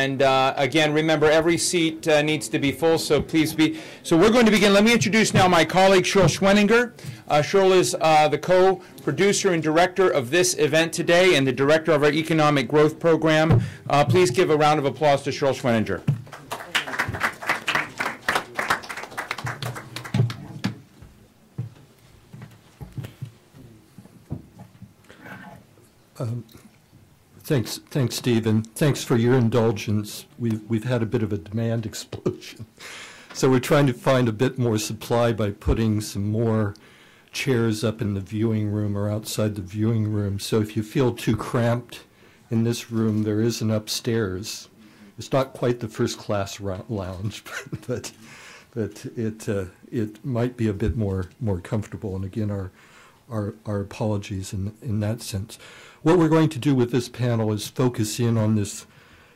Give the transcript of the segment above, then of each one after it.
And again, remember, every seat needs to be full, so please be. So we're going to begin. Let me introduce now my colleague, Cheryl Schwenninger. Cheryl is the co-producer and director of this event today and the director of our economic growth program. Please give a round of applause to Cheryl Schwenninger. Thanks, Steve, and thanks for your indulgence. We've had a bit of a demand explosion, so we're trying to find a bit more supply by putting some more chairs up in the viewing room or outside the viewing room. So if you feel too cramped in this room, there is an upstairs. It's not quite the first-class lounge, but it might be a bit more comfortable. And again, our apologies in that sense. What we're going to do with this panel is focus in on this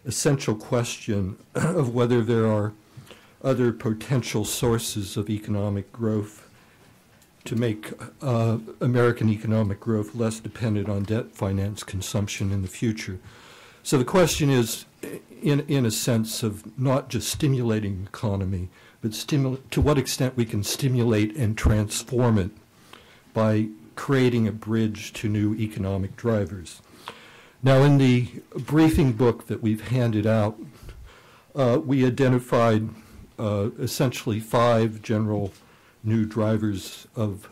essential question of whether there are other potential sources of economic growth to make American economic growth less dependent on debt finance consumption in the future. So the question is, in a sense of not just stimulating the economy, but to what extent we can stimulate and transform it by creating a bridge to new economic drivers. Now, in the briefing book that we've handed out, we identified essentially 5 general new drivers of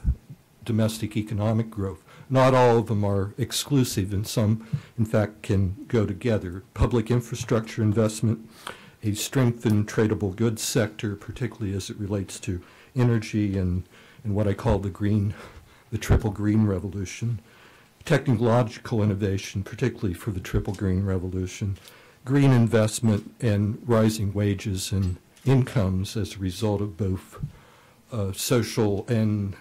domestic economic growth. Not all of them are exclusive, and some, in fact, can go together. Public infrastructure investment, a strengthened tradable goods sector, particularly as it relates to energy and what I call the triple green revolution, technological innovation, particularly for the triple green revolution, green investment, and rising wages and incomes as a result of both social and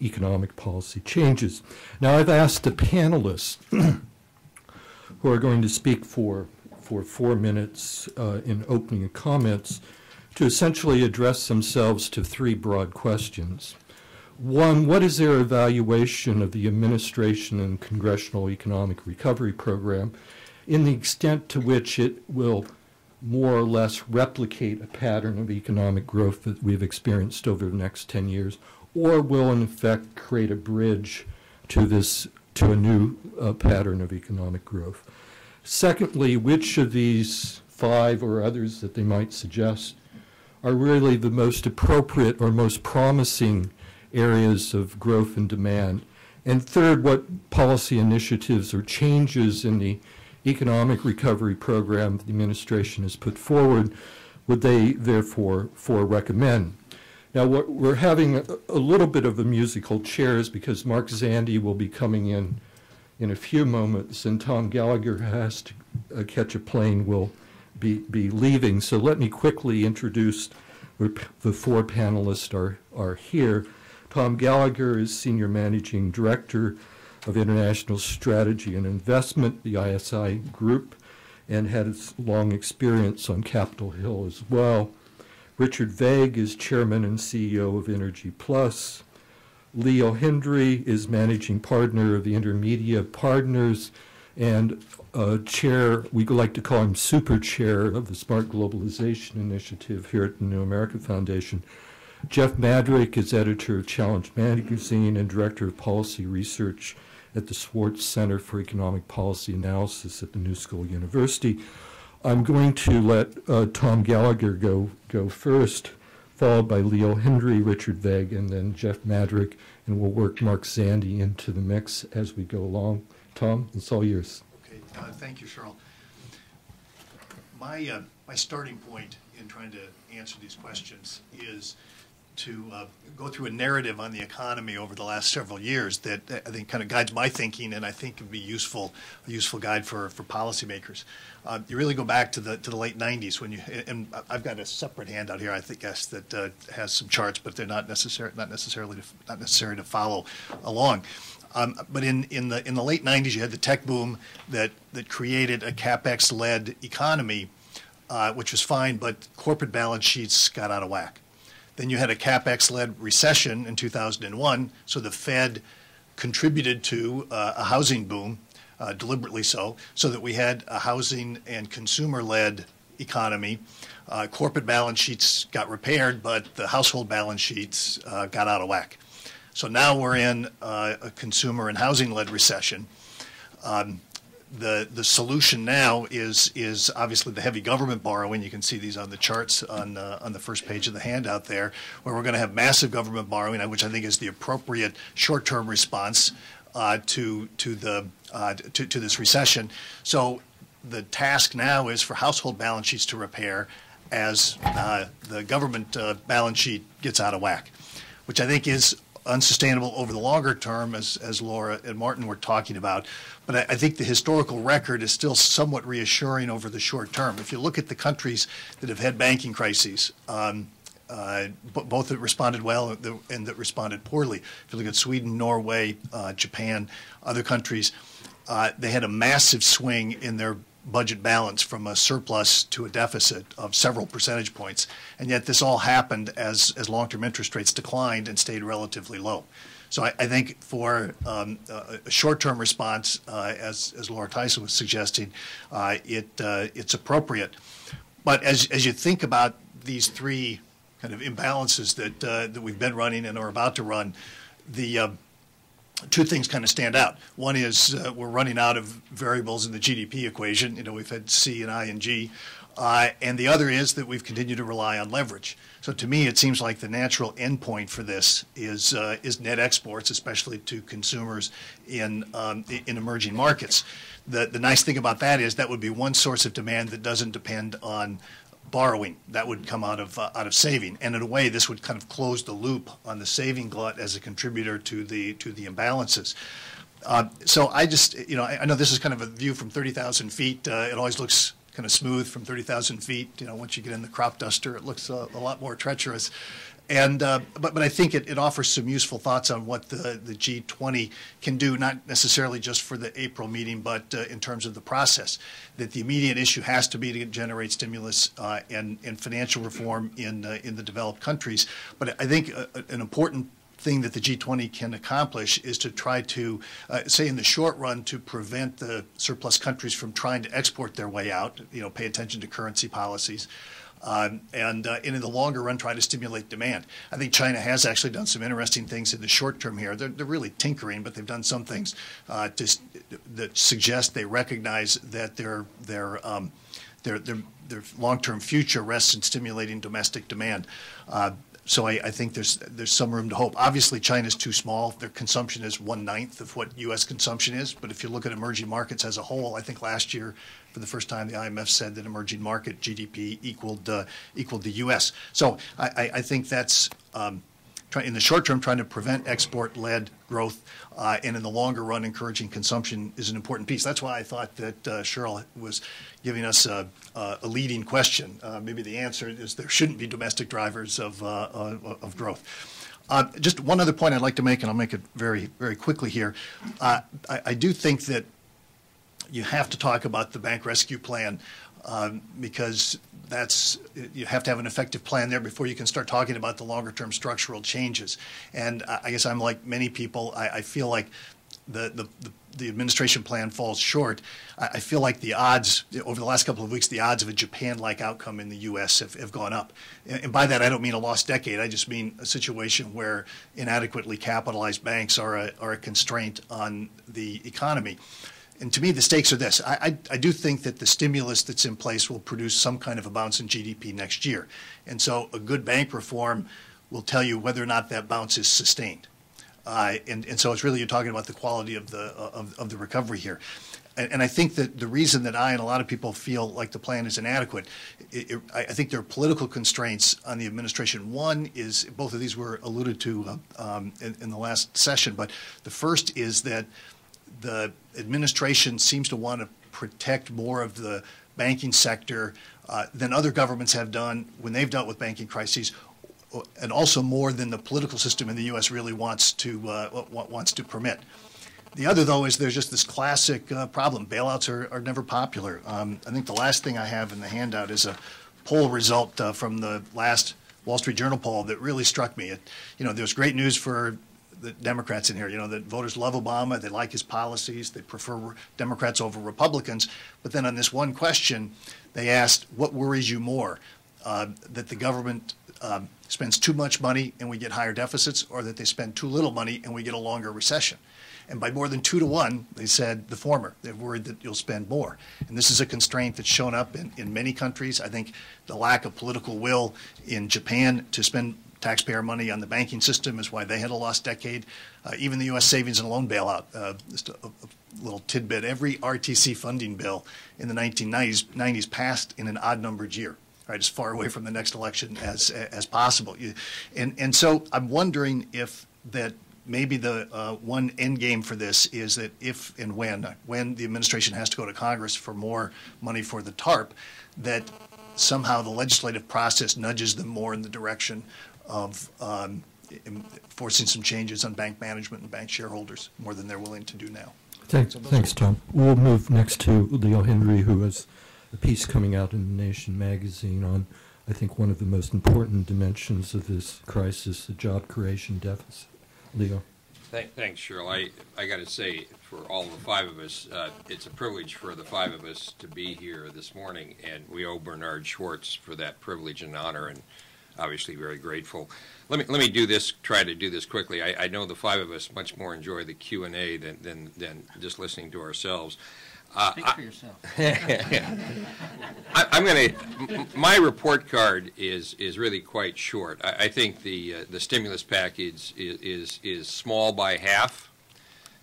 economic policy changes. Now, I've asked the panelists who are going to speak for 4 minutes in opening comments to essentially address themselves to 3 broad questions. One, what is their evaluation of the administration and Congressional Economic Recovery Program in the extent to which it will more or less replicate a pattern of economic growth that we've experienced over the next 10 years, or will in effect create a bridge to a new pattern of economic growth? Secondly, which of these 5 or others that they might suggest are really the most appropriate or most promising areas of growth and demand? And third, what policy initiatives or changes in the economic recovery program the administration has put forward would they therefore recommend? Now, we're having a little bit of a musical chairs because Mark Zandi will be coming in a few moments, and Tom Gallagher has to catch a plane, will be leaving. So let me quickly introduce the 4 panelists are here. Tom Gallagher is Senior Managing Director of International Strategy and Investment, the ISI Group, and had long experience on Capitol Hill as well. Richard Vague is Chairman and CEO of Energy Plus. Leo Hendry is Managing Partner of the Intermedia Partners and Chair, we like to call him Super Chair of the Smart Globalization Initiative here at the New America Foundation. Jeff Madrick is editor of Challenge Magazine and director of policy research at the Schwartz Center for Economic Policy Analysis at the New School University. I'm going to let Tom Gallagher go first, followed by Leo Hendry, Richard Vague, and then Jeff Madrick, and we'll work Mark Zandi into the mix as we go along. Tom, it's all yours. Okay, thank you, Cheryl. My starting point in trying to answer these questions is to go through a narrative on the economy over the last several years that I think kind of guides my thinking, and I think could be a useful guide for policymakers. You really go back to the late 90s when and I've got a separate handout here, I guess, that has some charts, but they're not necessary to follow along. But in the late 90s, you had the tech boom that created a capex-led economy, which was fine, but corporate balance sheets got out of whack. Then you had a capex-led recession in 2001, so the Fed contributed to a housing boom, deliberately so that we had a housing and consumer-led economy. Corporate balance sheets got repaired, but the household balance sheets got out of whack. So now we're in a consumer and housing-led recession. The solution now is obviously the heavy government borrowing. You can see these on the charts on the first page of the handout there, where we're going to have massive government borrowing, which I think is the appropriate short-term response to this recession. So the task now is for household balance sheets to repair as the government balance sheet gets out of whack, which I think is unsustainable over the longer term, as Laura and Martin were talking about. But I think the historical record is still somewhat reassuring over the short term. If you look at the countries that have had banking crises, both that responded well and that responded poorly, if you look at Sweden, Norway, Japan, other countries, they had a massive swing in their budget balance from a surplus to a deficit of several percentage points, and yet this all happened as long-term interest rates declined and stayed relatively low. So I think for a short-term response, as Laura Tyson was suggesting, it's appropriate. But as you think about these three kind of imbalances that we've been running and are about to run, the two things kind of stand out. One is we're running out of variables in the GDP equation. You know, we've had C and I and G. And the other is that we've continued to rely on leverage. So to me, it seems like the natural endpoint for this is net exports, especially to consumers in emerging markets. The nice thing about that is that would be one source of demand that doesn't depend on borrowing. That would come out of saving, and in a way, this would kind of close the loop on the saving glut as a contributor to the imbalances. So I just, you know, I know this is kind of a view from 30,000 feet. It always looks kind of smooth from 30,000 feet. You know, once you get in the crop duster, it looks a lot more treacherous. And but I think it offers some useful thoughts on what the G20 can do, not necessarily just for the April meeting, but in terms of the process. That the immediate issue has to be to generate stimulus and financial reform in the developed countries. But I think an important thing that the G20 can accomplish is to try to, say in the short run, to prevent the surplus countries from trying to export their way out, you know, pay attention to currency policies, and in the longer run try to stimulate demand. I think China has actually done some interesting things in the short term here. They're really tinkering, but they've done some things that suggest they recognize that their long-term future rests in stimulating domestic demand. So I think there's some room to hope. Obviously, China's too small. Their consumption is 1/9 of what U.S. consumption is. But if you look at emerging markets as a whole, I think last year, for the first time, the IMF said that emerging market GDP equaled the U.S. So I think that's in the short term trying to prevent export-led growth, and in the longer run encouraging consumption is an important piece. That's why I thought that Cheryl was giving us a leading question. Maybe the answer is there shouldn't be domestic drivers of growth. Just one other point I'd like to make, and I'll make it very, very quickly here. I do think that you have to talk about the bank rescue plan because you have to have an effective plan there before you can start talking about the longer-term structural changes. And I guess I'm like many people. I feel like the administration plan falls short. I feel like the odds over the last couple of weeks, the odds of a Japan-like outcome in the U.S. have gone up. And by that, I don't mean a lost decade. I just mean a situation where inadequately capitalized banks are a constraint on the economy. And to me, the stakes are this. I do think that the stimulus that's in place will produce some kind of a bounce in GDP next year. And so a good bank reform will tell you whether or not that bounce is sustained. And so it's really, you're talking about the quality of the recovery here. And I think that the reason that I and a lot of people feel like the plan is inadequate, I think there are political constraints on the administration. One is, both of these were alluded to in the last session, but the first is that the administration seems to want to protect more of the banking sector than other governments have done when they've dealt with banking crises, and also more than the political system in the U.S. really wants to permit. The other, though, is there's just this classic problem. Bailouts are never popular. I think the last thing I have in the handout is a poll result from the last Wall Street Journal poll that really struck me. There was great news for the Democrats in here. You know, that voters love Obama, they like his policies, they prefer Democrats over Republicans. But then on this one question, they asked, what worries you more? That the government spends too much money and we get higher deficits, or that they spend too little money and we get a longer recession? And by more than 2 to 1, they said the former. They're worried that you'll spend more. And this is a constraint that's shown up in many countries. I think the lack of political will in Japan to spend taxpayer money on the banking system is why they had a lost decade. Even the U.S. savings and loan bailout, just a little tidbit, every RTC funding bill in the 1990s passed in an odd-numbered year, right, as far away from the next election as possible. And so I'm wondering if that maybe the one end game for this is that if and when the administration has to go to Congress for more money for the TARP, that somehow the legislative process nudges them more in the direction of forcing some changes on bank management and bank shareholders more than they're willing to do now. Thanks, Tom. We'll move next to Leo Hendry, who has a piece coming out in The Nation magazine on, I think, one of the most important dimensions of this crisis, the job creation deficit. Leo. Thanks, Cheryl. I got to say, for all the 5 of us, it's a privilege for the 5 of us to be here this morning, and we owe Bernard Schwartz for that privilege and honor, and obviously very grateful. Let me do this. Try to do this quickly. I know the 5 of us much more enjoy the Q&A than just listening to ourselves. Speak for yourself. I'm going to. My report card is really quite short. I think the stimulus package is small by half.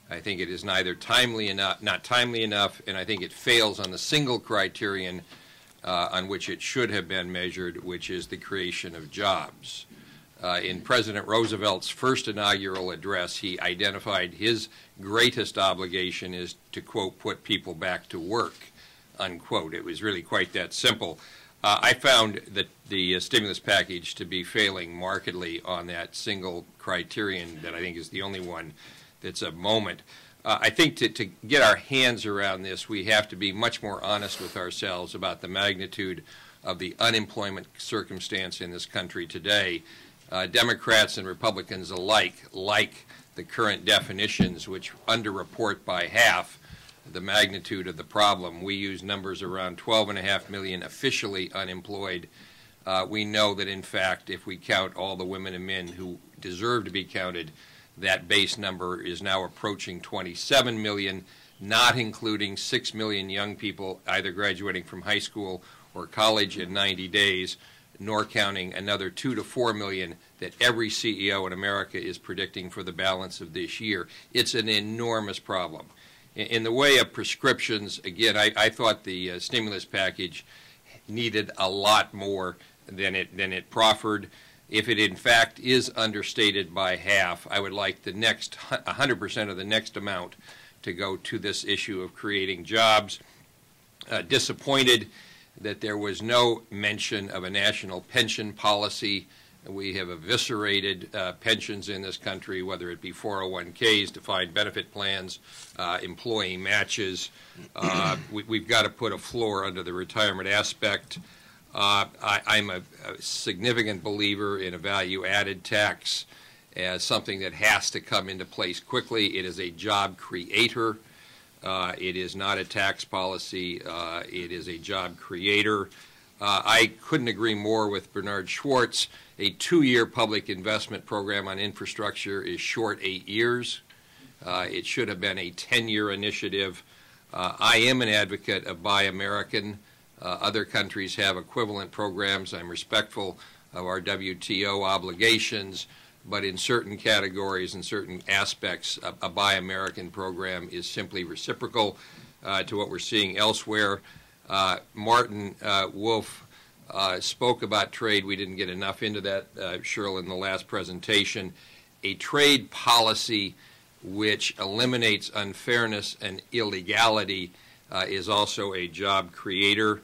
I think it is neither timely enough, not timely enough, and I think it fails on the single criterion on which it should have been measured, which is the creation of jobs. In President Roosevelt's first inaugural address, he identified his greatest obligation is to, quote, put people back to work, unquote. It was really quite that simple. I found that the stimulus package to be failing markedly on that single criterion that I think is the only one that's a moment. I think to get our hands around this, we have to be much more honest with ourselves about the magnitude of the unemployment circumstance in this country today. Democrats and Republicans alike like the current definitions, which underreport by half the magnitude of the problem. We use numbers around 12.5 million officially unemployed. We know that, in fact, if we count all the women and men who deserve to be counted, that base number is now approaching 27 million, not including 6 million young people either graduating from high school or college in 90 days, nor counting another 2 to 4 million that every CEO in America is predicting for the balance of this year. It's an enormous problem. In the way of prescriptions, again, I thought the stimulus package needed a lot more than it proffered. If it in fact is understated by half, I would like the next 100% of the next amount to go to this issue of creating jobs. Disappointed that there was no mention of a national pension policy. We have eviscerated pensions in this country, whether it be 401ks, defined benefit plans, employee matches. We've got to put a floor under the retirement aspect. I'm a significant believer in a value-added tax as something that has to come into place quickly. It is a job creator. It is not a tax policy. It is a job creator. I couldn't agree more with Bernard Schwartz. A 2-year public investment program on infrastructure is short 8 years. It should have been a 10-year initiative. I am an advocate of Buy American. Other countries have equivalent programs. I'm respectful of our WTO obligations, but in certain categories and certain aspects, a Buy American program is simply reciprocal to what we're seeing elsewhere. Martin Wolf spoke about trade. We didn't get enough into that, Cheryl, in the last presentation. A trade policy which eliminates unfairness and illegality is also a job creator.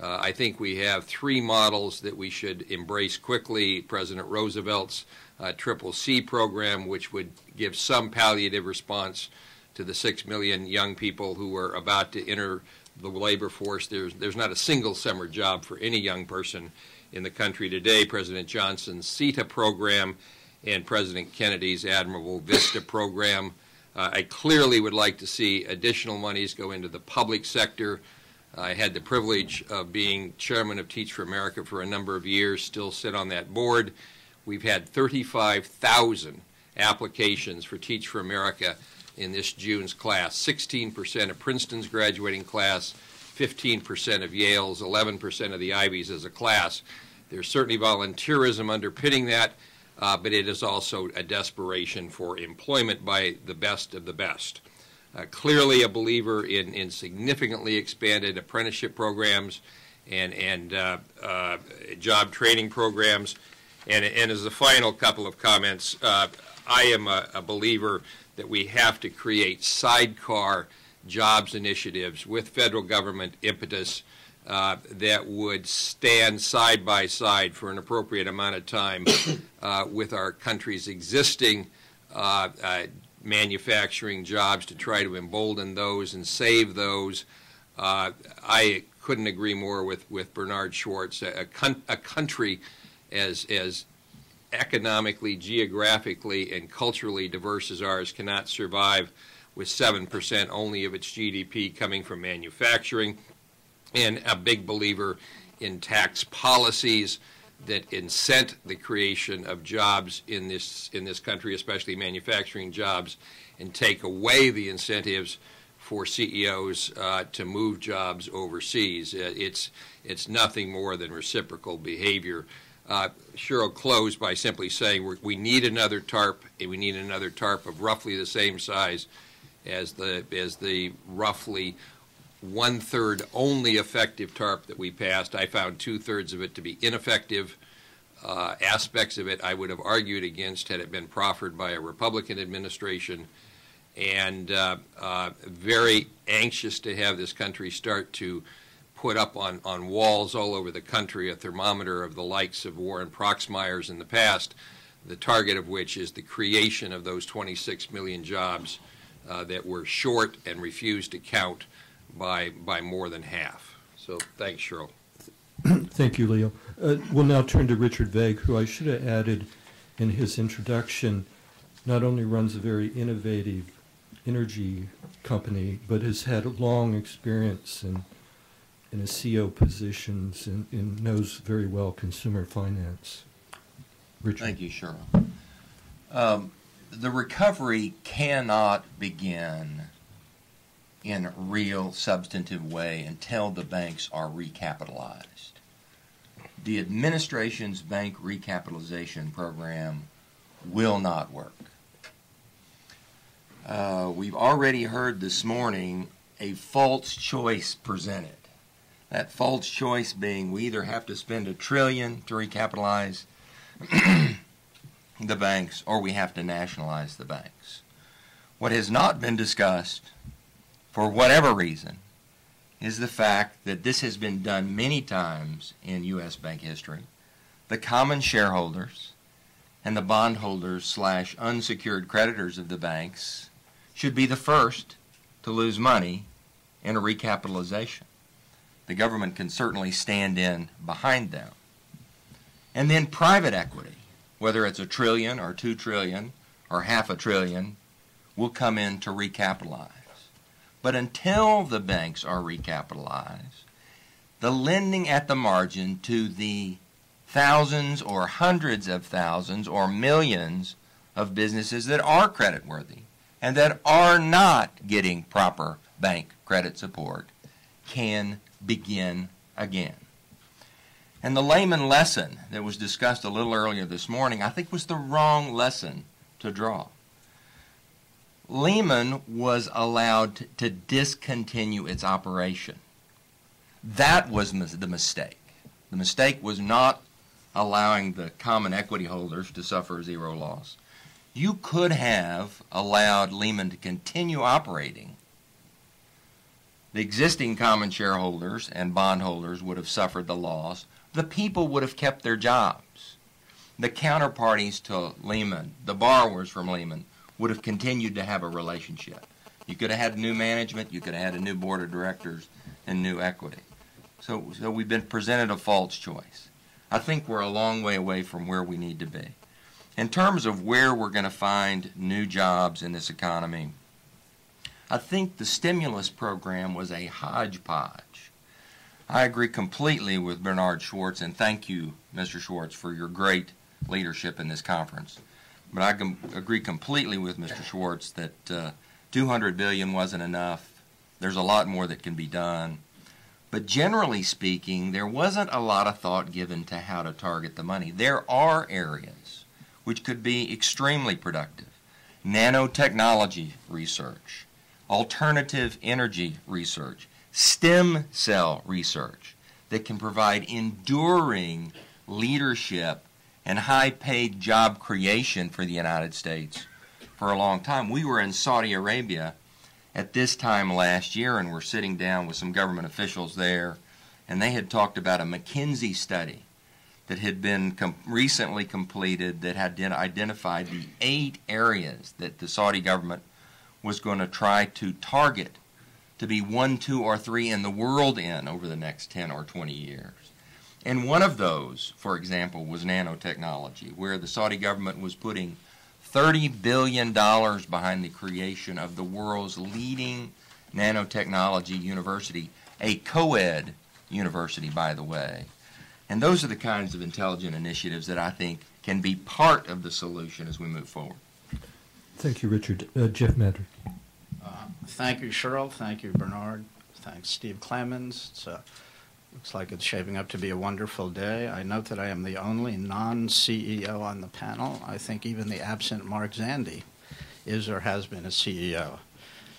I think we have 3 models that we should embrace quickly. President Roosevelt's CCC program, which would give some palliative response to the 6 million young people who are about to enter the labor force. There's not a single summer job for any young person in the country today. President Johnson's CETA program, and President Kennedy's admirable VISTA program. I clearly would like to see additional monies go into the public sector. I had the privilege of being chairman of Teach for America for a number of years, still sit on that board. We've had 35,000 applications for Teach for America in this June's class. 16% of Princeton's graduating class, 15% of Yale's, 11% of the Ivy's as a class. There's certainly volunteerism underpinning that, but it is also a desperation for employment by the best of the best. Clearly a believer in significantly expanded apprenticeship programs and job training programs. And as a final couple of comments, I am a believer that we have to create sidecar jobs initiatives with federal government impetus that would stand side by side for an appropriate amount of time with our country's existing manufacturing jobs to try to embolden those and save those. I couldn't agree more with Bernard Schwartz. A country as economically, geographically, and culturally diverse as ours cannot survive with 7% only of its GDP coming from manufacturing, and a big believer in tax policies that incent the creation of jobs in this country, especially manufacturing jobs, and take away the incentives for CEOs to move jobs overseas. It's nothing more than reciprocal behavior. Cheryl closed by simply saying we need another TARP, and we need another TARP of roughly the same size as the roughly one-third only effective TARP that we passed. I found two-thirds of it to be ineffective. Aspects of it I would have argued against had it been proffered by a Republican administration, and very anxious to have this country start to put up on walls all over the country a thermometer of the likes of Warren Proxmire's in the past, the target of which is the creation of those 26 million jobs that were short and refused to count by more than half. So thanks, Cheryl. Thank you, Leo. We'll now turn to Richard Vague, who I should have added in his introduction, not only runs a very innovative energy company, but has had a long experience in a CEO positions and knows very well consumer finance. Richard. Thank you, Cheryl. The recovery cannot begin in a real substantive way until the banks are recapitalized. The administration's bank recapitalization program will not work. We've already heard this morning a false choice presented. That false choice being we either have to spend $1 trillion to recapitalize the banks or we have to nationalize the banks. What has not been discussed, for whatever reason, is the fact that this has been done many times in U.S. bank history. The common shareholders and the bondholders / unsecured creditors of the banks should be the first to lose money in a recapitalization. The government can certainly stand in behind them. And then private equity, whether it's $1 trillion or $2 trillion or $500 billion, will come in to recapitalize. But until the banks are recapitalized, the lending at the margin to the thousands or hundreds of thousands or millions of businesses that are creditworthy and that are not getting proper bank credit support can begin again. And the layman lesson that was discussed a little earlier this morning, I think was the wrong lesson to draw. Lehman was allowed to discontinue its operation. That was the mistake. The mistake was not allowing the common equity holders to suffer zero loss. You could have allowed Lehman to continue operating. The existing common shareholders and bondholders would have suffered the loss. The people would have kept their jobs. The counterparties to Lehman, the borrowers from Lehman, would have continued to have a relationship. You could have had new management, you could have had a new board of directors, and new equity. So we've been presented a false choice. I think we're a long way away from where we need to be. In terms of where we're going to find new jobs in this economy, I think the stimulus program was a hodgepodge. I agree completely with Bernard Schwartz, and thank you, Mr. Schwartz, for your great leadership in this conference. But I agree completely with Mr. Schwartz that $200 billion wasn't enough. There's a lot more that can be done. But generally speaking, there wasn't a lot of thought given to how to target the money. There are areas which could be extremely productive. Nanotechnology research, alternative energy research, stem cell research that can provide enduring leadership and high-paid job creation for the United States for a long time. We were in Saudi Arabia at this time last year, and we're sitting down with some government officials there, and they had talked about a McKinsey study that had been recently completed that had identified the 8 areas that the Saudi government was going to try to target to be 1, 2, or 3 in the world in over the next 10 or 20 years. And one of those, for example, was nanotechnology, where the Saudi government was putting $30 billion behind the creation of the world's leading nanotechnology university, a co-ed university, by the way. And those are the kinds of intelligent initiatives that I think can be part of the solution as we move forward. Thank you, Richard. Jeff Madrick. Thank you, Cheryl. Thank you, Bernard. Thanks, Steve Clemens. Looks like it's shaping up to be a wonderful day. I note that I am the only non-CEO on the panel. I think even the absent Mark Zandi is or has been a CEO.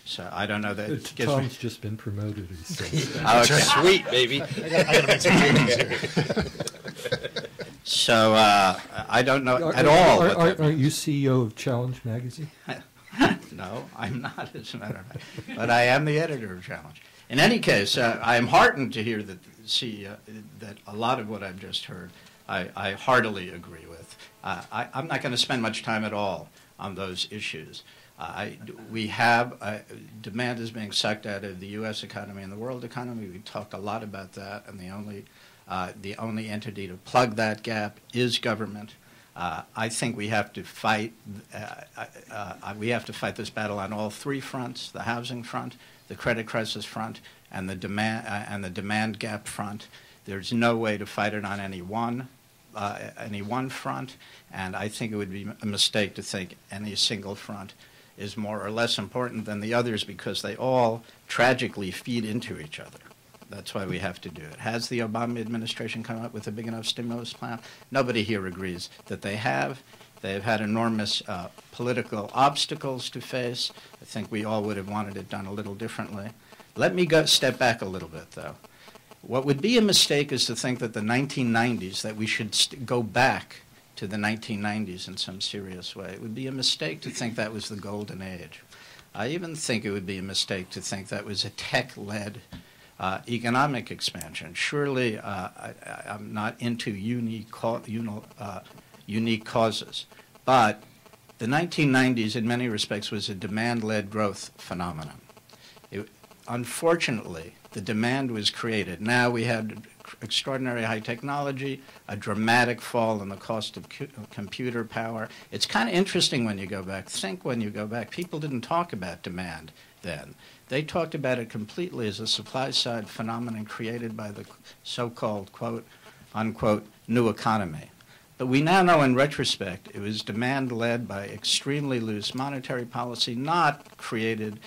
So I don't know that it gives Tom's just been promoted, he says. Okay. Sweet, baby. I got to make some changes here. So I don't know at all. Are you CEO of Challenge Magazine? No, I'm not, as a matter of fact. But I am the editor of Challenge. In any case, I am heartened to hear that that a lot of what I've just heard I heartily agree with. I'm not going to spend much time at all on those issues. We have demand is being sucked out of the U.S. economy and the world economy. We talked a lot about that, and the only entity to plug that gap is government. I think we have to fight. We have to fight this battle on all 3 fronts: the housing front, the credit crisis front, and the demand gap front. There's no way to fight it on any one front, and I think it would be a mistake to think any single front is more or less important than the others, because they all tragically feed into each other. That's why we have to do it. Has the Obama administration come up with a big enough stimulus plan? Nobody here agrees that they have. They've had enormous political obstacles to face. I think we all would have wanted it done a little differently. Let me step back a little bit, though. What would be a mistake is to think that the 1990s, that we should go back to the 1990s in some serious way. It would be a mistake to think that was the golden age. I even think it would be a mistake to think that was a tech-led economic expansion. Surely I'm not into unique causes. But the 1990s, in many respects, was a demand-led growth phenomenon. Unfortunately, the demand was created. Now we had extraordinary high technology, a dramatic fall in the cost of computer power. It's kind of interesting when you go back. Think when you go back. People didn't talk about demand then. They talked about it completely as a supply-side phenomenon created by the so-called, quote, unquote, new economy. But we now know in retrospect it was demand-led by extremely loose monetary policy, not created,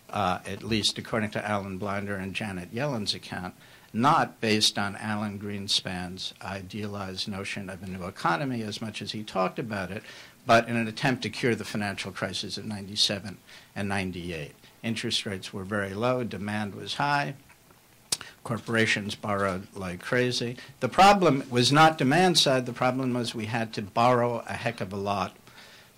at least according to Alan Blinder and Janet Yellen's account, not based on Alan Greenspan's idealized notion of a new economy as much as he talked about it, but in an attempt to cure the financial crisis of 97 and 98. Interest rates were very low, demand was high, corporations borrowed like crazy. The problem was not demand side, the problem was we had to borrow a heck of a lot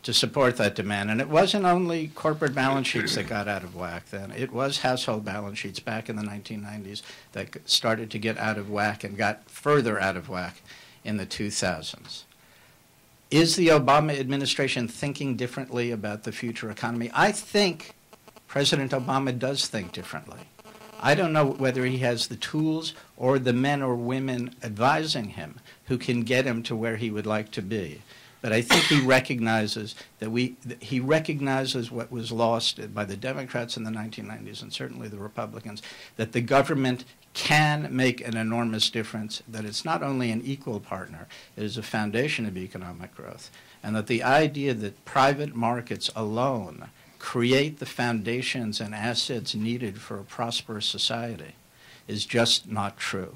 to support that demand. And it wasn't only corporate balance sheets that got out of whack then. It was household balance sheets back in the 1990s that started to get out of whack and got further out of whack in the 2000s. Is the Obama administration thinking differently about the future economy? I think President Obama does think differently. I don't know whether he has the tools or the men or women advising him who can get him to where he would like to be. but I think he recognizes he recognizes what was lost by the Democrats in the 1990s and certainly the Republicans, that the government can make an enormous difference, that it's not only an equal partner, it is a foundation of economic growth, and that the idea that private markets alone create the foundations and assets needed for a prosperous society is just not true.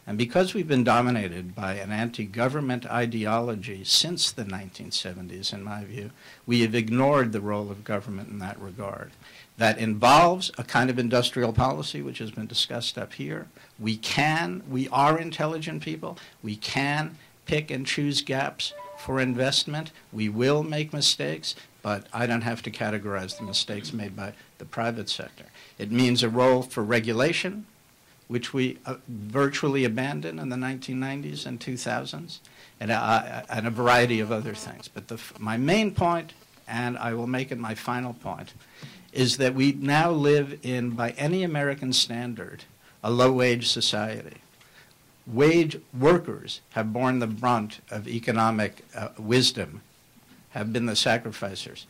And because we've been dominated by an anti-government ideology since the 1970s, in my view, we have ignored the role of government in that regard. That involves a kind of industrial policy, which has been discussed up here. We are intelligent people. We can pick and choose gaps for investment. We will make mistakes, but I don't have to categorize the mistakes made by the private sector. It means a role for regulation, which we virtually abandoned in the 1990s and 2000s, and a variety of other things. But my main point, and I will make it my final point, is that we now live in, by any American standard, a low-wage society. Wage workers have borne the brunt of economic wisdom, have been the sacrificers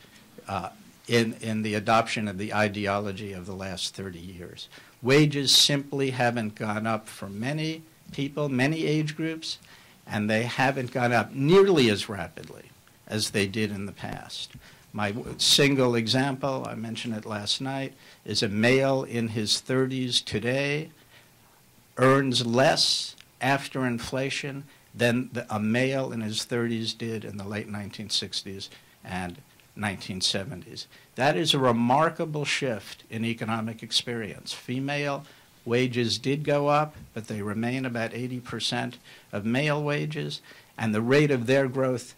in the adoption of the ideology of the last 30 years. Wages simply haven't gone up for many people, many age groups, and they haven't gone up nearly as rapidly as they did in the past. My single example, I mentioned it last night, is a male in his 30s today earns less after inflation than a male in his 30s did in the late 1960s and 1970s. That is a remarkable shift in economic experience. Female wages did go up, but they remain about 80% of male wages, and the rate of their growth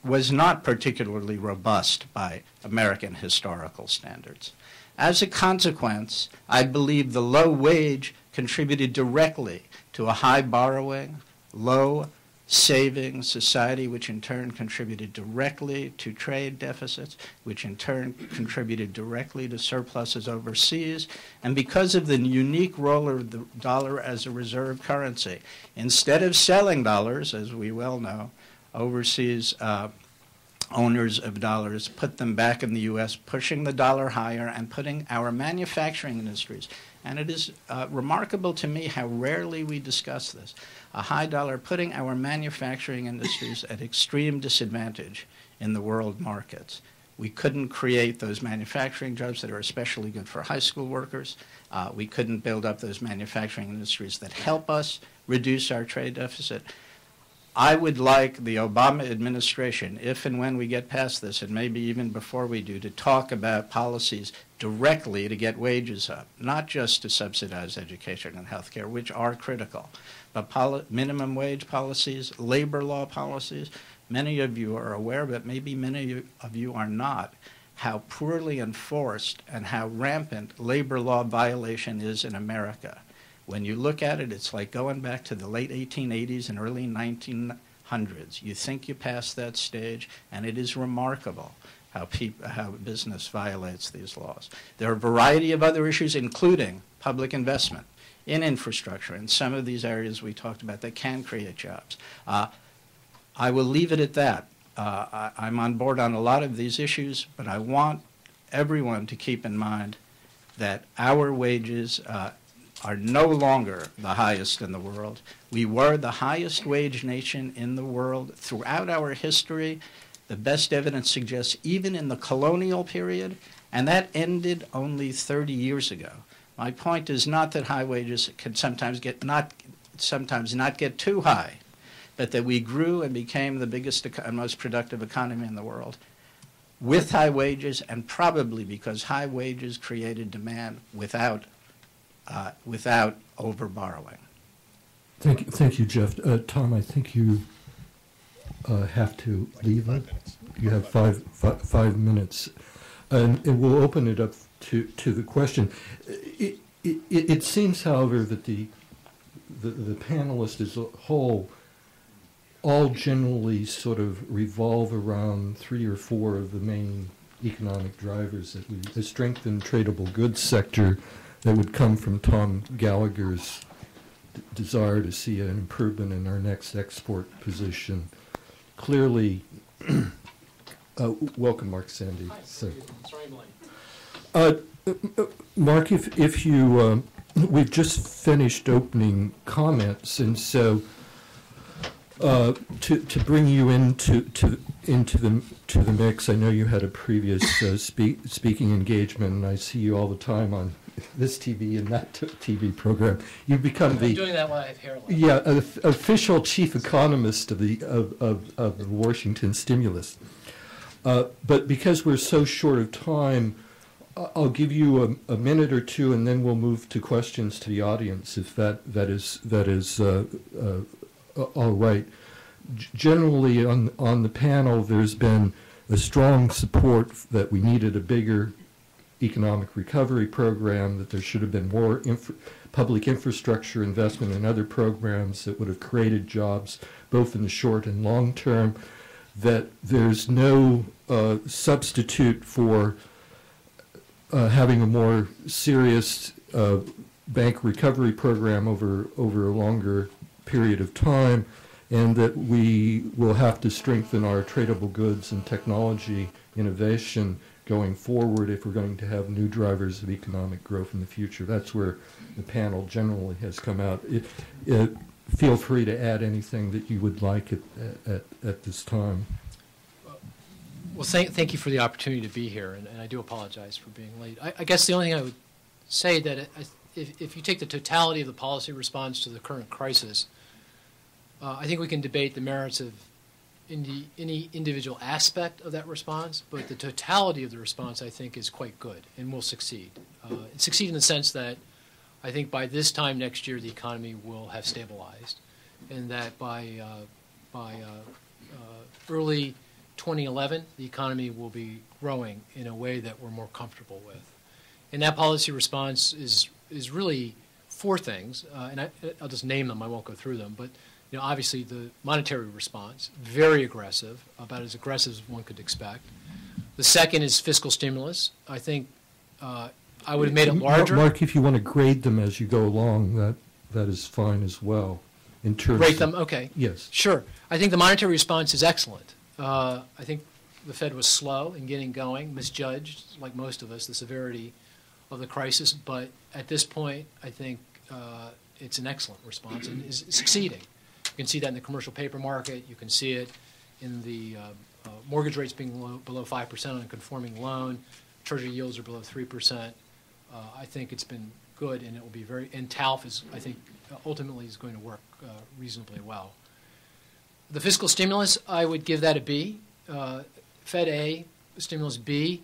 was not particularly robust by American historical standards. As a consequence, I believe the low wage contributed directly to a high borrowing, low saving society, which in turn contributed directly to trade deficits, which in turn contributed directly to surpluses overseas. And because of the unique role of the dollar as a reserve currency, instead of selling dollars, as we well know, overseas owners of dollars put them back in the U.S., pushing the dollar higher and putting our manufacturing industries, and it is remarkable to me how rarely we discuss this, a high dollar putting our manufacturing industries at extreme disadvantage in the world markets. We couldn't create those manufacturing jobs that are especially good for high school workers. We couldn't build up those manufacturing industries that help us reduce our trade deficit. I would like the Obama administration, if and when we get past this, and maybe even before we do, to talk about policies directly to get wages up, not just to subsidize education and health care, which are critical, but minimum wage policies, labor law policies. Many of you are aware, but maybe many of you are not, how poorly enforced and how rampant labor law violation is in America. When you look at it, it's like going back to the late 1880s and early 1900s. You think you passed that stage, and it is remarkable how business violates these laws. There are a variety of other issues, including public investment in infrastructure, in some of these areas we talked about that can create jobs. I will leave it at that. I'm on board on a lot of these issues, but I want everyone to keep in mind that our wages are no longer the highest in the world. We were the highest wage nation in the world throughout our history. The best evidence suggests even in the colonial period, and that ended only 30 years ago. My point is not that high wages can sometimes not get too high, but that we grew and became the biggest and most productive economy in the world with high wages, and probably because high wages created demand without over-borrowing. Thank you, Jeff. Tom, I think you have to leave it. You have five minutes. And we'll open it up to the question. It seems, however, that the panelists as a whole all generally sort of revolve around 3 or 4 of the main economic drivers that we strengthen tradable goods sector that would come from Tom Gallagher's desire to see an improvement in our next export position, clearly, welcome, Mark Zandi. Hi, So, sorry I'm late. Mark, if you, we've just finished opening comments, and so to bring you into the mix, I know you had a previous speaking engagement, and I see you all the time on this TV and that TV program. You've become I'm the doing that while I have hair left. yeah official chief economist of the Washington stimulus. But because we're so short of time, I'll give you a minute or two, and then we'll move to questions to the audience, if that is all right. Generally, on the panel, there's been a strong support that we needed a bigger economic recovery program, that there should have been more public infrastructure investment and other programs that would have created jobs both in the short and long term, that there's no substitute for having a more serious bank recovery program over a longer period of time, and that we will have to strengthen our tradable goods and technology innovation going forward if we're going to have new drivers of economic growth in the future. That's where the panel generally has come out. Feel free to add anything that you would like at this time. Well, thank you for the opportunity to be here, and I do apologize for being late. I guess the only thing I would say that if you take the totality of the policy response to the current crisis, I think we can debate the merits of any individual aspect of that response, but the totality of the response, I think, is quite good and will succeed. Succeed in the sense that I think by this time next year the economy will have stabilized, and that by early 2011 the economy will be growing in a way that we're more comfortable with. And that policy response is really four things, and I'll just name them. I won't go through them, but obviously the monetary response, very aggressive, about as aggressive as one could expect. The second is fiscal stimulus. I think I would have made it larger. Mark, if you want to grade them as you go along, that is fine as well. In terms rate them, okay. Yes. Sure. I think the monetary response is excellent. I think the Fed was slow in getting going, misjudged, like most of us, the severity of the crisis. But at this point, I think it's an excellent response and is succeeding. You can see that in the commercial paper market. You can see it in the mortgage rates being below 5% on a conforming loan. Treasury yields are below 3%. I think it's been good, and it will be very. And TALF is, I think, ultimately is going to work reasonably well. The fiscal stimulus, I would give that a B. Fed A, stimulus B.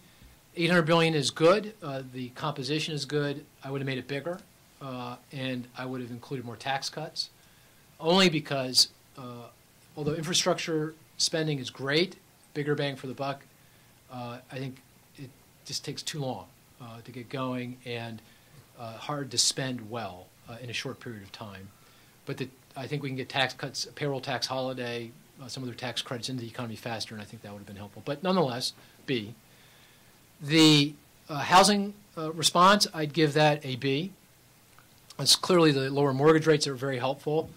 $800 billion is good. The composition is good. I would have made it bigger, and I would have included more tax cuts. Only because, although infrastructure spending is great, bigger bang for the buck, I think it just takes too long to get going and hard to spend well in a short period of time. But I think we can get tax cuts, payroll tax holiday, some other tax credits into the economy faster, and I think that would have been helpful. But nonetheless, B. The housing response, I'd give that a B. It's clearly the lower mortgage rates are very helpful.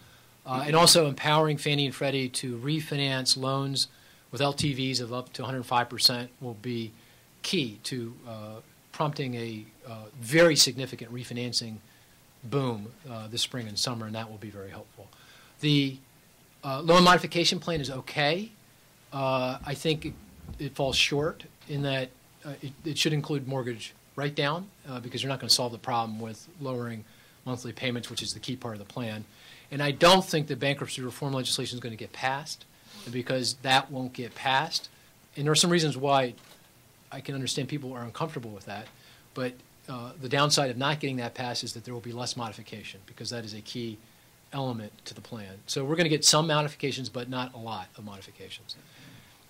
And also empowering Fannie and Freddie to refinance loans with LTVs of up to 105% will be key to prompting a very significant refinancing boom this spring and summer, and that will be very helpful. The loan modification plan is okay. I think it falls short in that it should include mortgage write-down because you're not going to solve the problem with lowering monthly payments, which is the key part of the plan. And I don't think the bankruptcy reform legislation is going to get passed because that won't get passed. And there are some reasons why I can understand people are uncomfortable with that. But the downside of not getting that passed is that there will be less modification because that is a key element to the plan. So we're going to get some modifications, but not a lot of modifications.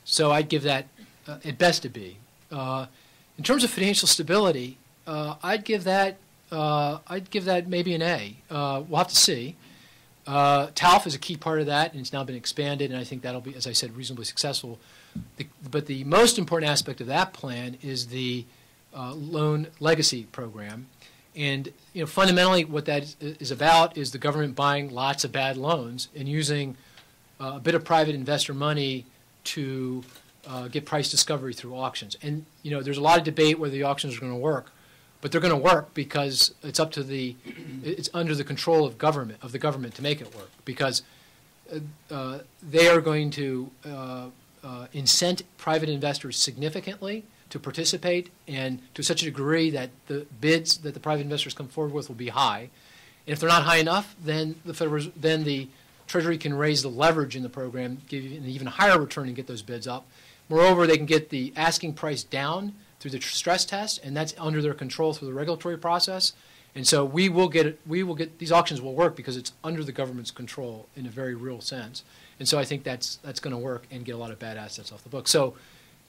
So I'd give that at best a B. In terms of financial stability, I'd give that maybe an A. We'll have to see. TALF is a key part of that, and it's now been expanded, and I think that'll be, as I said, reasonably successful. But the most important aspect of that plan is the loan legacy program. And fundamentally what that is about is the government buying lots of bad loans and using a bit of private investor money to get price discovery through auctions. And, you know, there's a lot of debate whether the auctions are going to work, but they're going to work because it's up to it's under the control of the government to make it work, because they are going to incent private investors significantly to participate, and to such a degree that the bids that the private investors come forward with will be high. And if they're not high enough, then the Treasury can raise the leverage in the program, give you an even higher return and get those bids up. Moreover, they can get the asking price down through the stress test, and that's under their control through the regulatory process. And so these auctions will work because it's under the government's control in a very real sense. And so I think that's going to work and get a lot of bad assets off the book. So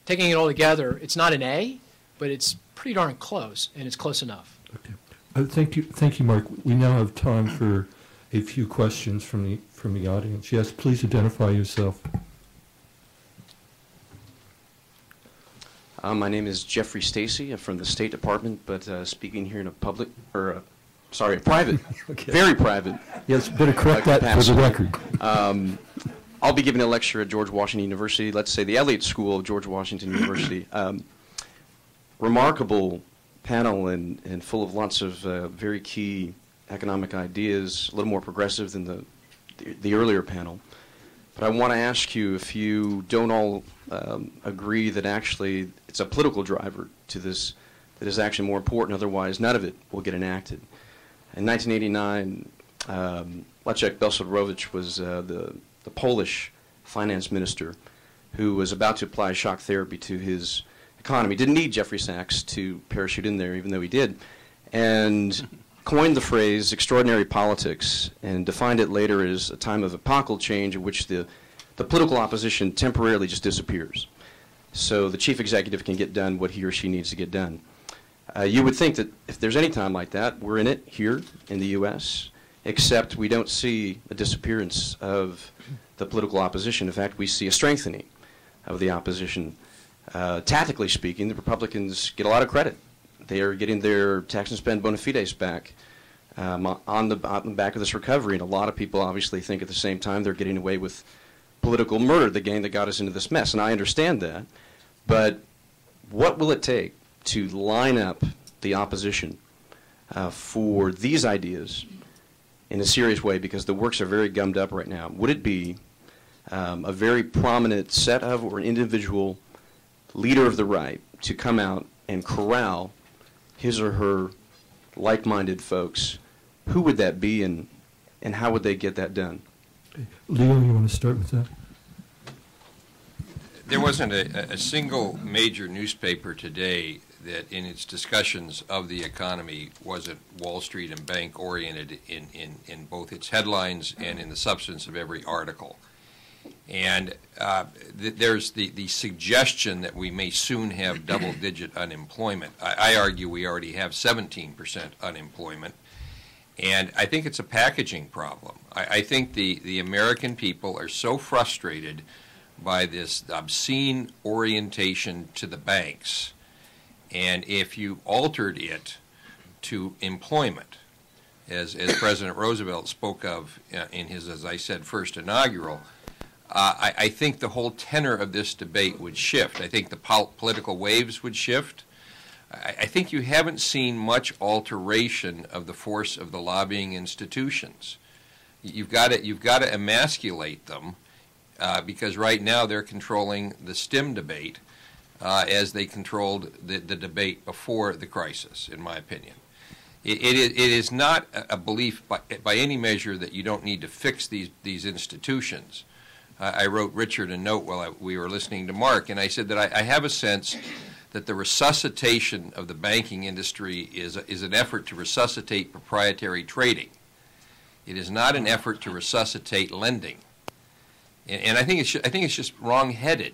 taking it all together, it's not an A, but it's pretty darn close, and it's close enough. Okay. Thank you, Mark. We now have time for a few questions from the audience. Yes, please identify yourself. My name is Jeffrey Stacy. I'm from the State Department, but speaking here in a private, Okay. very private. Yes, better correct that for the record. I'll be giving a lecture at George Washington University, let's say the Elliott School of George Washington University. Remarkable panel and full of lots of very key economic ideas, a little more progressive than the earlier panel. But I want to ask you if you don't all agree that actually it's a political driver to this that is actually more important, otherwise none of it will get enacted. In 1989, Leszek Balcerowicz was the Polish finance minister who was about to apply shock therapy to his economy. Didn't need Jeffrey Sachs to parachute in there, even though he did, and coined the phrase extraordinary politics and defined it later as a time of epochal change in which the political opposition temporarily just disappears. So the chief executive can get done what he or she needs to get done. You would think that if there's any time like that, we're in it here in the U.S., except we don't see a disappearance of the political opposition. In fact, we see a strengthening of the opposition. Tactically speaking, the Republicans get a lot of credit. They are getting their tax and spend bona fides back on the back of this recovery, and a lot of people obviously think at the same time they're getting away with political murder, the gang that got us into this mess, and I understand that. But what will it take to line up the opposition for these ideas in a serious way, because the works are very gummed up right now? Would it be a very prominent set of or an individual leader of the right to come out and corral his or her like-minded folks? Who would that be, and how would they get that done? Leo, you want to start with that? There wasn't a single major newspaper today that in its discussions of the economy wasn't Wall Street and bank oriented in both its headlines and in the substance of every article. And there's the suggestion that we may soon have double-digit unemployment. I argue we already have 17% unemployment. And I think it's a packaging problem. I think the American people are so frustrated by this obscene orientation to the banks. And if you altered it to employment, as President Roosevelt spoke of in his, as I said, first inaugural, I think the whole tenor of this debate would shift. I think the political waves would shift. I think you haven't seen much alteration of the force of the lobbying institutions. You've got to emasculate them because right now they're controlling the STEM debate as they controlled the debate before the crisis, in my opinion. It is not a belief by any measure that you don't need to fix these institutions. I wrote Richard a note while we were listening to Mark, and I said that I have a sense that the resuscitation of the banking industry is an effort to resuscitate proprietary trading. It is not an effort to resuscitate lending, and I think it's just wrong-headed.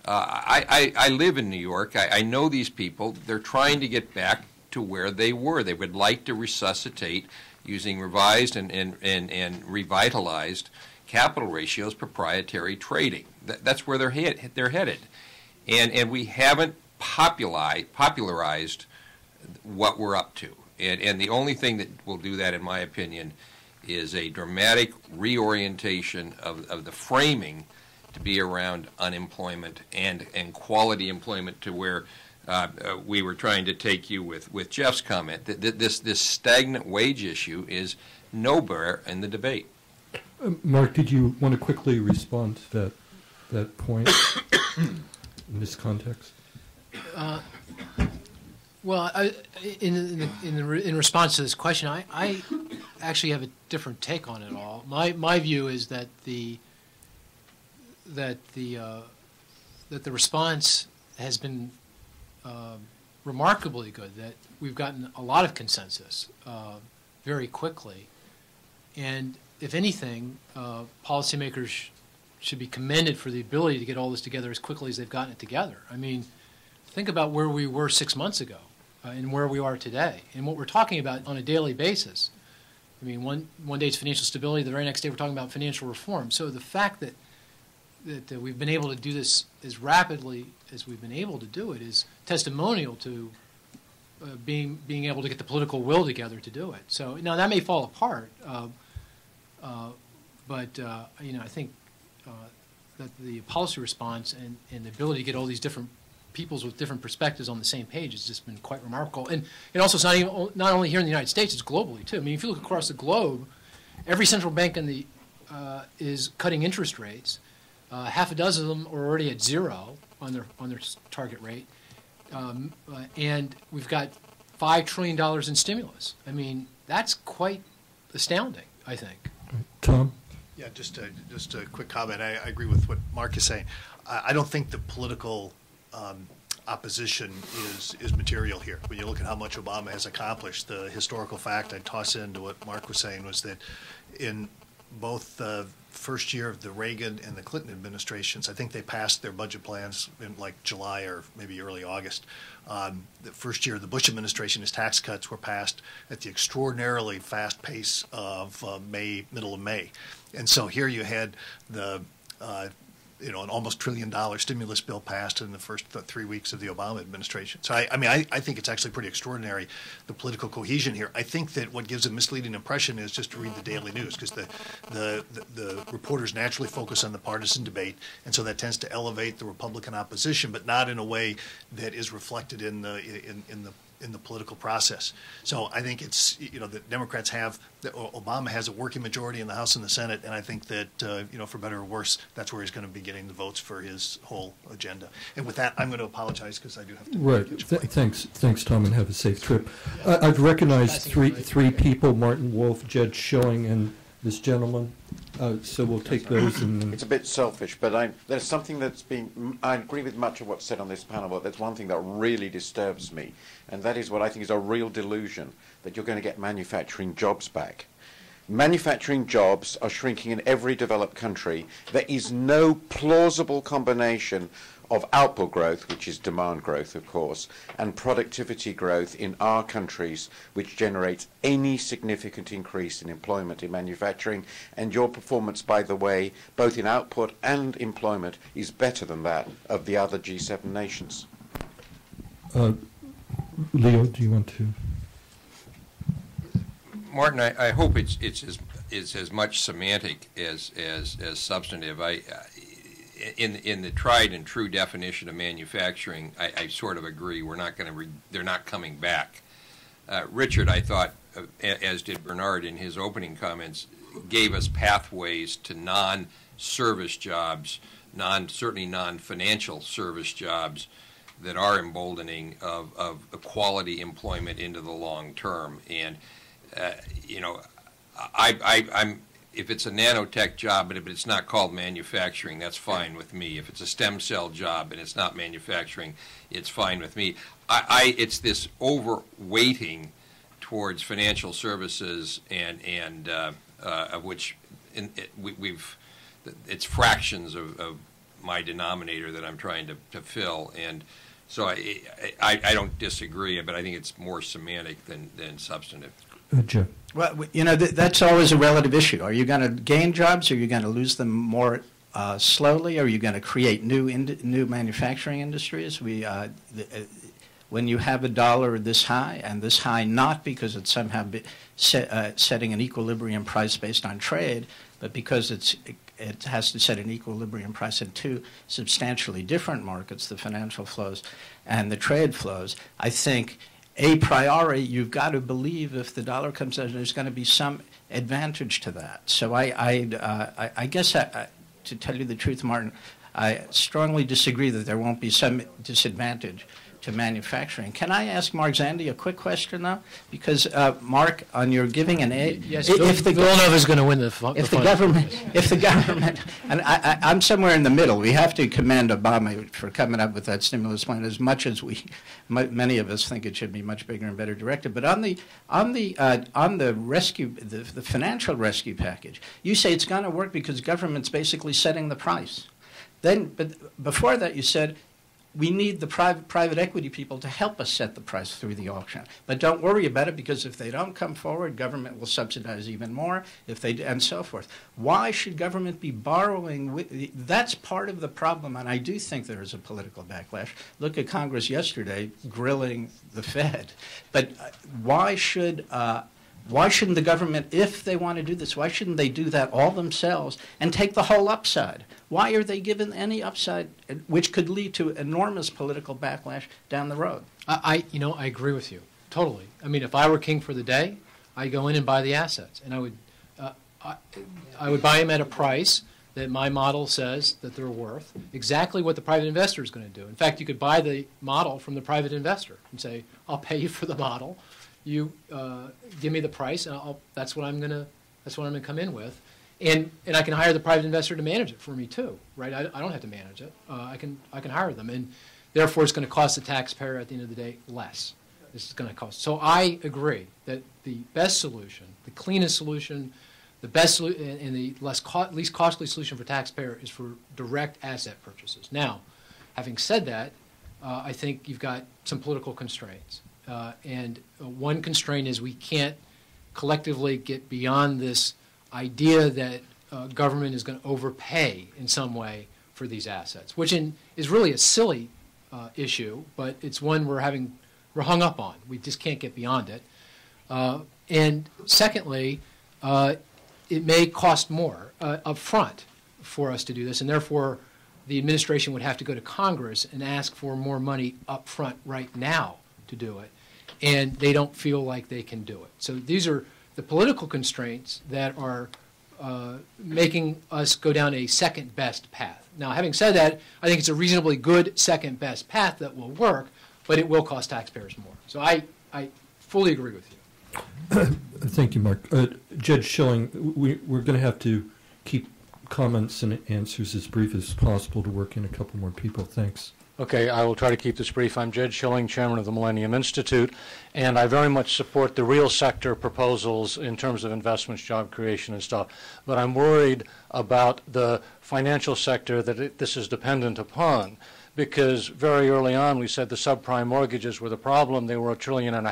I live in New York. I know these people. They're trying to get back to where they were. They would like to resuscitate using revised and revitalized capital ratios, proprietary trading. That's where they're headed, and we haven't popularized what we're up to. And the only thing that will do that, in my opinion, is a dramatic reorientation of the framing to be around unemployment and quality employment, to where we were trying to take you with Jeff's comment, that this stagnant wage issue is nowhere in the debate. Mark, did you want to quickly respond to that point in this context? Well, in response to this question, I actually have a different take on it all. My view is that the response has been remarkably good. That we've gotten a lot of consensus very quickly, and if anything, policymakers should be commended for the ability to get all this together as quickly as they've gotten it together. I mean, think about where we were 6 months ago and where we are today, and what we're talking about on a daily basis. I mean, one day it's financial stability, the very next day we're talking about financial reform. So the fact that we've been able to do this as rapidly as we've been able to do it is testimonial to being able to get the political will together to do it. So now that may fall apart, but you know, I think that the policy response and the ability to get all these different peoples with different perspectives on the same page has just been quite remarkable. And also, it's not only here in the United States, it's globally too. I mean, if you look across the globe, every central bank is cutting interest rates. Half a dozen of them are already at zero on their target rate, and we've got $5 trillion in stimulus. I mean, that's quite astounding, I think. Tom? Yeah, just a quick comment. I agree with what Mark is saying. I don't think the political opposition is material here. When you look at how much Obama has accomplished, the historical fact I'd toss into what Mark was saying was that in both the first year of the Reagan and the Clinton administrations, I think they passed their budget plans in like July or maybe early August. The first year of the Bush administration, his tax cuts were passed at the extraordinarily fast pace of middle of May. And so here you had the an almost $1 trillion stimulus bill passed in the first 3 weeks of the Obama administration. So I think it's actually pretty extraordinary, the political cohesion here. I think that what gives a misleading impression is just to read the daily news, because the reporters naturally focus on the partisan debate, and so that tends to elevate the Republican opposition, but not in a way that is reflected in the political process. So I think it's, the Democrats Obama has a working majority in the House and the Senate, and I think that, for better or worse, that's where he's going to be getting the votes for his whole agenda. And with that, I'm going to apologize because I do have to. Right. Thanks, Tom, and have a safe trip. I've recognized three people: Martin Wolf, Jed Schilling, and this gentleman. So we'll take those. And it's a bit selfish, but there's something that's been. I agree with much of what's said on this panel, but there's one thing that really disturbs me, and that is what I think is a real delusion, that you're going to get manufacturing jobs back. Manufacturing jobs are shrinking in every developed country. There is no plausible combination of output growth, which is demand growth, of course, and productivity growth in our countries, which generates any significant increase in employment in manufacturing. And your performance, by the way, both in output and employment, is better than that of the other G7 nations. Leo, do you want to? Martin, I hope it's as much semantic as substantive. In the tried and true definition of manufacturing, I sort of agree. We're not going to. They're not coming back. Richard, I thought, as did Bernard in his opening comments, gave us pathways to non-service jobs, certainly non-financial service jobs, that are emboldening of quality employment into the long term. And I'm. If it's a nanotech job, but if it's not called manufacturing, that's fine with me. If it's a stem cell job and it's not manufacturing, it's fine with me. It's this overweighting towards financial services and of which it's fractions of my denominator that I'm trying to fill. And so I don't disagree, but I think it's more semantic than substantive. Jim. Well, that's always a relative issue. Are you going to gain jobs? Or are you going to lose them more slowly? Are you going to create new manufacturing industries? When you have a dollar this high, and this high not because it's somehow setting an equilibrium price based on trade, but because it's it has to set an equilibrium price in two substantially different markets, the financial flows and the trade flows. I think a priori, you've got to believe if the dollar comes down, there's going to be some advantage to that. So I guess, to tell you the truth, Martin, I strongly disagree that there won't be some disadvantage to manufacturing. Can I ask Mark Zandi a quick question, though? Because, Mark, on your giving an aid, yes, if the Villanova is going to win if the government, and I'm somewhere in the middle. We have to commend Obama for coming up with that stimulus plan, as much as many of us think it should be much bigger and better directed. But on the rescue, the financial rescue package, you say it's going to work because government's basically setting the price. Then, but before that, you said, we need the private equity people to help us set the price through the auction. But don't worry about it, because if they don't come forward, government will subsidize even more, and so forth. Why should government be borrowing? That's part of the problem, and I do think there is a political backlash. Look at Congress yesterday grilling the Fed. But why shouldn't the government, if they want to do this, why shouldn't they do that all themselves and take the whole upside? Why are they given any upside, which could lead to enormous political backlash down the road? I agree with you totally. I mean, if I were king for the day, I'd go in and buy the assets, and I would buy them at a price that my model says that they're worth, exactly what the private investor is going to do. In fact, you could buy the model from the private investor and say, "I'll pay you for the model. You give me the price, and that's what I'm going to come in with." And I can hire the private investor to manage it for me too, right? I don't have to manage it. I can hire them, and therefore it's going to cost the taxpayer at the end of the day less. This is going to cost. So I agree that the best solution, the cleanest solution, the best and the least costly solution for taxpayer is for direct asset purchases. Now, having said that, I think you've got some political constraints, and one constraint is we can't collectively get beyond this idea that government is going to overpay in some way for these assets, which is really a silly issue, but it's one we're hung up on. We just can't get beyond it. And secondly, it may cost more up front for us to do this, and therefore the administration would have to go to Congress and ask for more money up front right now to do it, and they don't feel like they can do it. So these are the political constraints that are making us go down a second-best path. Now, having said that, I think it's a reasonably good second-best path that will work, but it will cost taxpayers more. So I fully agree with you. Thank you, Mark. Judge Schilling, we're going to have to keep comments and answers as brief as possible to work in a couple more people. Thanks. Okay, I will try to keep this brief. I'm Jed Schilling, chairman of the Millennium Institute, and I very much support the real sector proposals in terms of investments, job creation, and stuff. But I'm worried about the financial sector that this is dependent upon, because very early on we said the subprime mortgages were the problem. They were $1.5 trillion.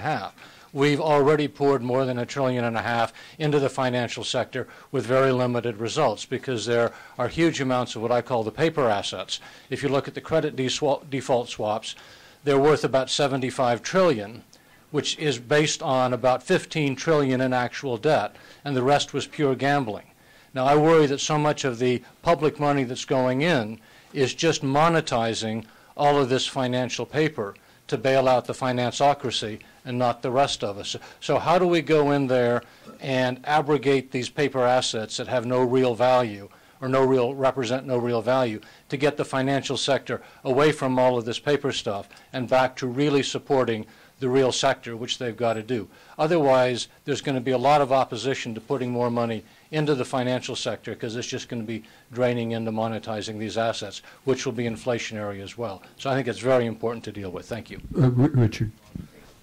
We've already poured more than $1.5 trillion into the financial sector with very limited results, because there are huge amounts of what I call the paper assets. If you look at the credit default swaps, they're worth about $75 trillion, which is based on about $15 trillion in actual debt, and the rest was pure gambling. Now, I worry that so much of the public money that's going in is just monetizing all of this financial paper to bail out the financeocracy and not the rest of us. So how do we go in there and abrogate these paper assets that have no real value or represent no real value to get the financial sector away from all of this paper stuff and back to really supporting the real sector, which they've got to do. Otherwise, there's going to be a lot of opposition to putting more money into the financial sector, because it's just going to be draining into monetizing these assets, which will be inflationary as well. So I think it's very important to deal with. Thank you. Richard.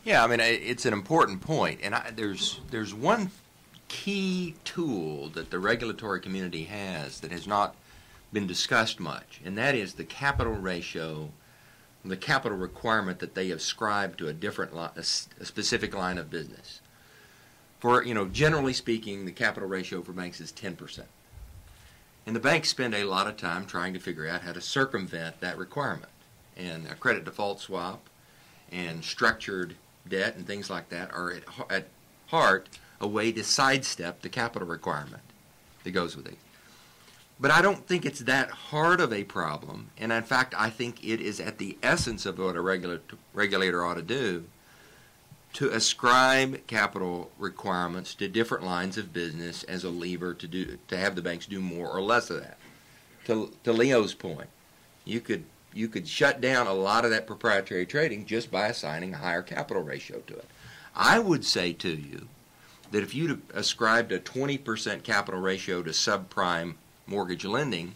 Yeah, I mean, it's an important point, and there's one key tool that the regulatory community has that has not been discussed much, and that is the capital ratio, the capital requirement that they ascribe to a specific line of business. For, generally speaking, the capital ratio for banks is 10%. And the banks spend a lot of time trying to figure out how to circumvent that requirement. And a credit default swap and structured debt and things like that are at heart a way to sidestep the capital requirement that goes with it. But I don't think it's that hard of a problem. And in fact, I think it is at the essence of what a regulator ought to do, to ascribe capital requirements to different lines of business as a lever to have the banks do more or less of that. To Leo's point, you could shut down a lot of that proprietary trading just by assigning a higher capital ratio to it. I would say to you that if you ascribed a 20% capital ratio to subprime mortgage lending,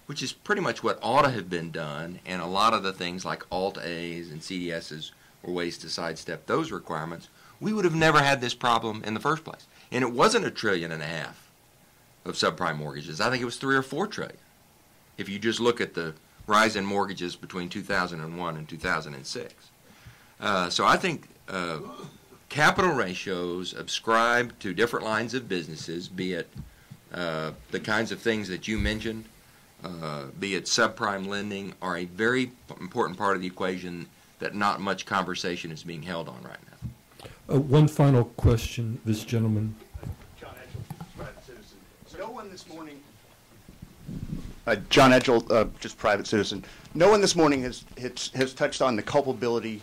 which is pretty much what ought to have been done, and a lot of the things like Alt-A's and CDS's were ways to sidestep those requirements, we would have never had this problem in the first place. And it wasn't $1.5 trillion of subprime mortgages. I think it was $3 or $4 trillion. If you just look at the rise in mortgages between 2001 and 2006. So I think capital ratios ascribed to different lines of businesses, be it the kinds of things that you mentioned, be it subprime lending, are a very important part of the equation that not much conversation is being held on right now. One final question, this gentleman. John Edgell, private citizen. No one this morning. John Edgell, just private citizen. No one this morning has touched on the culpability,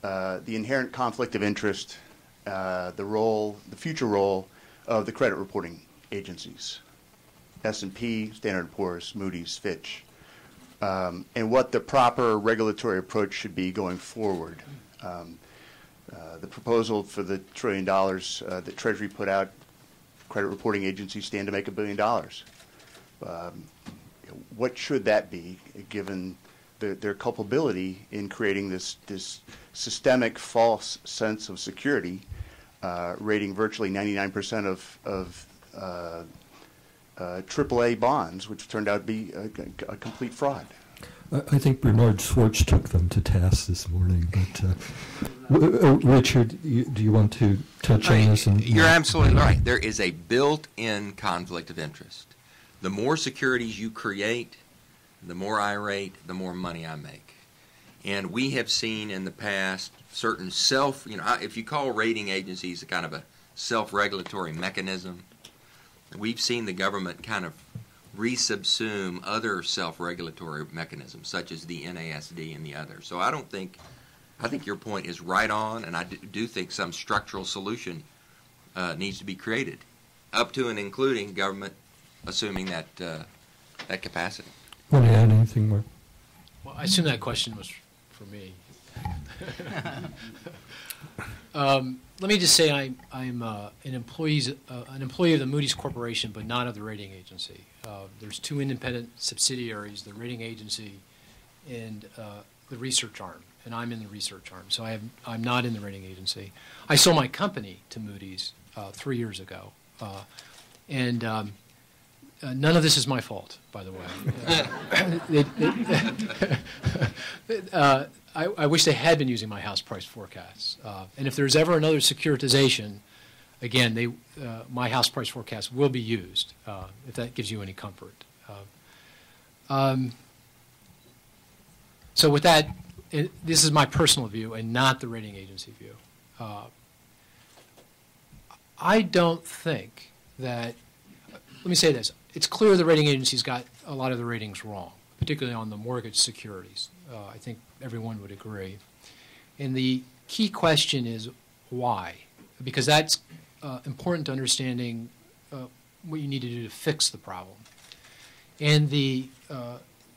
the inherent conflict of interest, the future role of the credit reporting agencies, S&P, Standard & Poor's, Moody's, Fitch, and what the proper regulatory approach should be going forward. The proposal for the $1 trillion that Treasury put out, credit reporting agencies stand to make $1 billion. What should that be, given their culpability in creating this systemic false sense of security, rating virtually 99% of AAA bonds, which turned out to be a complete fraud? I think Bernard Schwartz took them to task this morning. But Richard, do you want to touch on this? You're absolutely right. There is a built-in conflict of interest. The more securities you create, the more I rate, the more money I make. And we have seen in the past certain if you call rating agencies a kind of a self-regulatory mechanism, we've seen the government kind of resubsume other self-regulatory mechanisms, such as the NASD and the others. So I think your point is right on, and I do think some structural solution needs to be created, up to and including government assuming that capacity. Want to add anything more? Well, I assume that question was for me. Let me just say I'm an employee of the Moody's Corporation, but not of the rating agency. There's two independent subsidiaries, the rating agency and the research arm, and I'm in the research arm. So I'm not in the rating agency. I sold my company to Moody's 3 years ago, and none of this is my fault, by the way. I wish they had been using my house price forecasts. And if there's ever another securitization, again, my house price forecast will be used, if that gives you any comfort. So with that, this is my personal view and not the rating agency view. I don't think that, let me say this, it's clear the rating agencies got a lot of the ratings wrong, particularly on the mortgage securities. I think everyone would agree. And the key question is why? Because that's important to understanding what you need to do to fix the problem. And the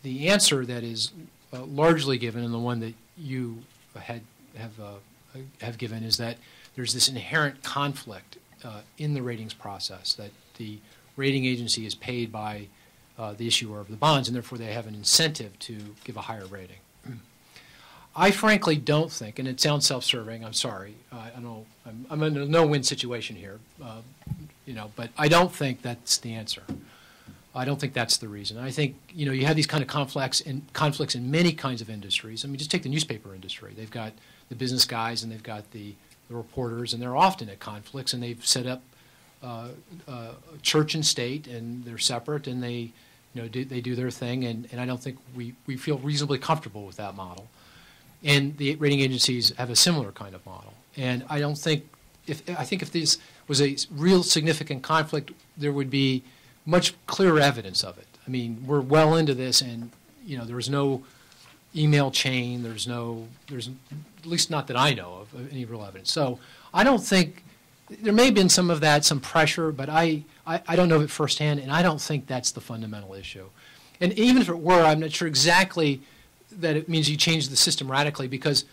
answer that is largely given, and the one that you have given, is that there's this inherent conflict in the ratings process, that the rating agency is paid by the issuer of the bonds, and therefore they have an incentive to give a higher rating. I frankly don't think, and it sounds self-serving, I'm sorry, I'm in a no-win situation here, but I don't think that's the answer. I don't think that's the reason. I think, you have these kind of conflicts in many kinds of industries. I mean, just take the newspaper industry. They've got the business guys and they've got the reporters, and they're often at conflicts, and they've set up church and state, and they're separate, and they do their thing, and I don't think we feel reasonably comfortable with that model. And the rating agencies have a similar kind of model. And I think if this was a real significant conflict, there would be much clearer evidence of it. I mean, we're well into this, and there was no email chain. There's at least not that I know of any real evidence. So I don't think there may have been some of that, some pressure, but I don't know of it firsthand, and I don't think that's the fundamental issue. And even if it were, I'm not sure exactly that it means you change the system radically, because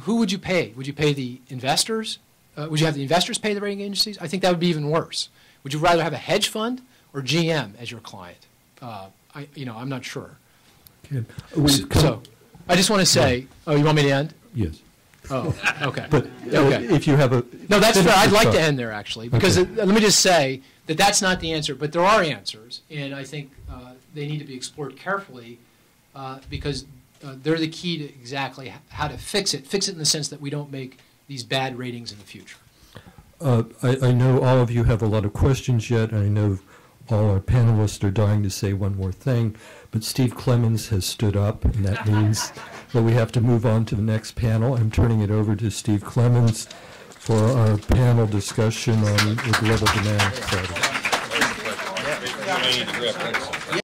who would you pay? Would you pay the investors? Would you have the investors pay the rating agencies? I think that would be even worse. Would you rather have a hedge fund or GM as your client? I'm not sure. Okay. So I just want to say, oh, you want me to end? Yes. Oh, okay. But okay. if you have a... No, that's fair. I'd like to end there, actually, because let me just say that that's not the answer, but there are answers, and I think they need to be explored carefully because they're the key to exactly how to fix it. Fix it in the sense that we don't make these bad ratings in the future. I know all of you have a lot of questions yet, and I know all our panelists are dying to say one more thing, but Steve Clemens has stood up, and that means that we have to move on to the next panel. I'm turning it over to Steve Clemens for our panel discussion on the global demand side.